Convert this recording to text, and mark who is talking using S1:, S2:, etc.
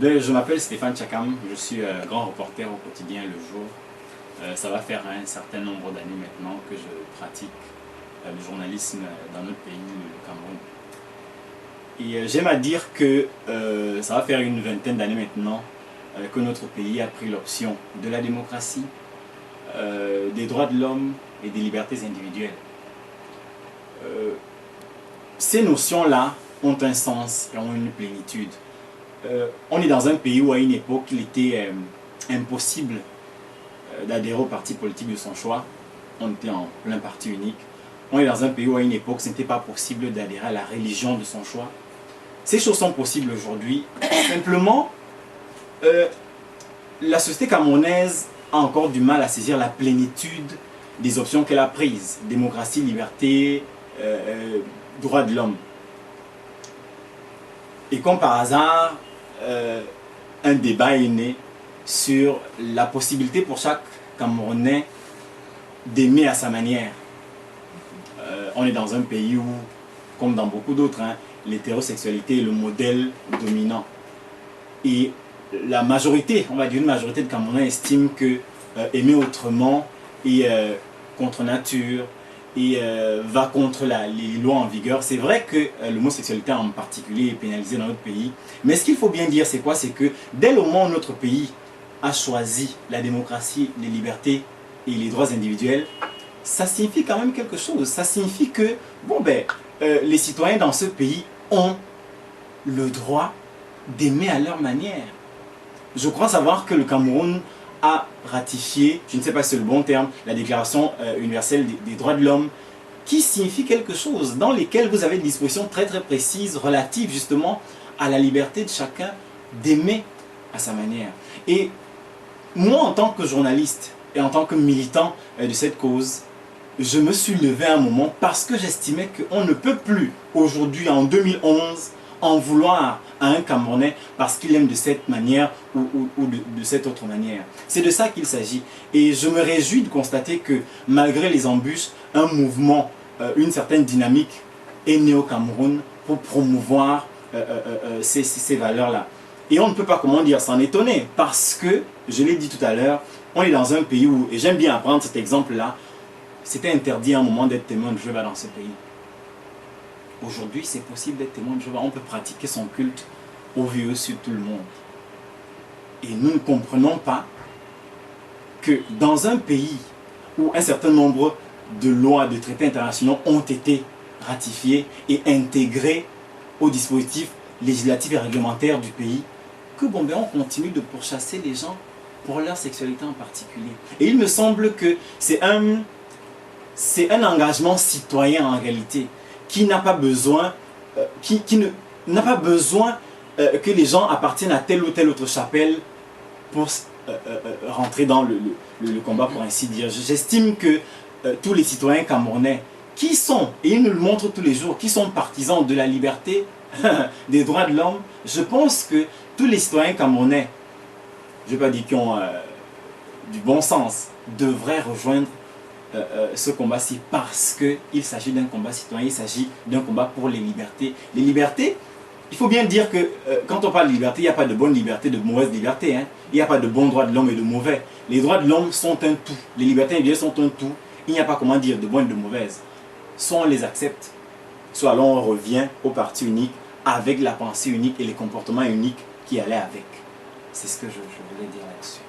S1: Je m'appelle Stéphane Tchakam, je suis grand reporter au quotidien Le Jour. Ça va faire un certain nombre d'années maintenant que je pratique le journalisme dans notre pays, le Cameroun. Et j'aime à dire que ça va faire une vingtaine d'années maintenant que notre pays a pris l'option de la démocratie, des droits de l'homme et des libertés individuelles. Ces notions-là ont un sens et ont une plénitude. On est dans un pays où à une époque il était impossible d'adhérer au parti politique de son choix. On était en plein parti unique. On est dans un pays où à une époque ce n'était pas possible d'adhérer à la religion de son choix. Ces choses sont possibles aujourd'hui. Simplement, la société camerounaise a encore du mal à saisir la plénitude des options qu'elle a prises. Démocratie, liberté, droits de l'homme. Et comme par hasard, un débat est né sur la possibilité pour chaque Camerounais d'aimer à sa manière. On est dans un pays où, comme dans beaucoup d'autres, l'hétérosexualité est le modèle dominant. Et la majorité, on va dire une majorité de Camerounais estime que aimer autrement est contre nature et va contre les lois en vigueur. C'est vrai que l'homosexualité en particulier est pénalisée dans notre pays. Mais ce qu'il faut bien dire, c'est quoi? C'est que dès le moment où notre pays a choisi la démocratie, les libertés et les droits individuels, ça signifie quand même quelque chose. Ça signifie que les citoyens dans ce pays ont le droit d'aimer à leur manière. Je crois savoir que le Cameroun a ratifié, je ne sais pas si c'est le bon terme, la Déclaration universelle des droits de l'homme, qui signifie quelque chose, dans lesquelles vous avez des dispositions très précises relatives justement à la liberté de chacun d'aimer à sa manière. Et moi, en tant que journaliste et en tant que militant de cette cause, je me suis levé à un moment parce que j'estimais qu'on ne peut plus, aujourd'hui en 2011, en vouloir à un Camerounais parce qu'il aime de cette manière ou de cette autre manière. C'est de ça qu'il s'agit. Et je me réjouis de constater que malgré les embûches, un mouvement, une certaine dynamique est né au Cameroun pour promouvoir ces valeurs-là. Et on ne peut pas, s'en étonner parce que, je l'ai dit tout à l'heure, on est dans un pays où, et j'aime bien apprendre cet exemple-là, c'était interdit à un moment d'être témoin de Jéhovah dans ce pays. Aujourd'hui, c'est possible d'être témoin de Jéhovah. On peut pratiquer son culte au vieux sur tout le monde. Et nous ne comprenons pas que dans un pays où un certain nombre de lois, de traités internationaux ont été ratifiés et intégrés au dispositif législatif et réglementaire du pays, que on continue de pourchasser les gens pour leur sexualité en particulier. Et il me semble que c'est un engagement citoyen en réalité, qui n'a pas besoin, n'a pas besoin que les gens appartiennent à telle ou telle autre chapelle pour rentrer dans le combat, pour ainsi dire. J'estime que tous les citoyens camerounais qui sont, et ils nous le montrent tous les jours, qui sont partisans de la liberté, des droits de l'homme, je pense que tous les citoyens camerounais, je ne vais pas dire qui ont du bon sens, devraient rejoindre ce combat-ci parce qu'il s'agit d'un combat citoyen, il s'agit d'un combat pour les libertés. Les libertés, il faut bien dire que quand on parle de liberté, il n'y a pas de bonne liberté, de mauvaise liberté. Il n'y a pas de bons droits de l'homme et de mauvais. Les droits de l'homme sont un tout. Les libertés individuelles sont un tout. Il n'y a pas de bonne et de mauvaise. Soit on les accepte, soit alors on revient au parti unique avec la pensée unique et les comportements uniques qui allaient avec. C'est ce que je voulais dire là-dessus.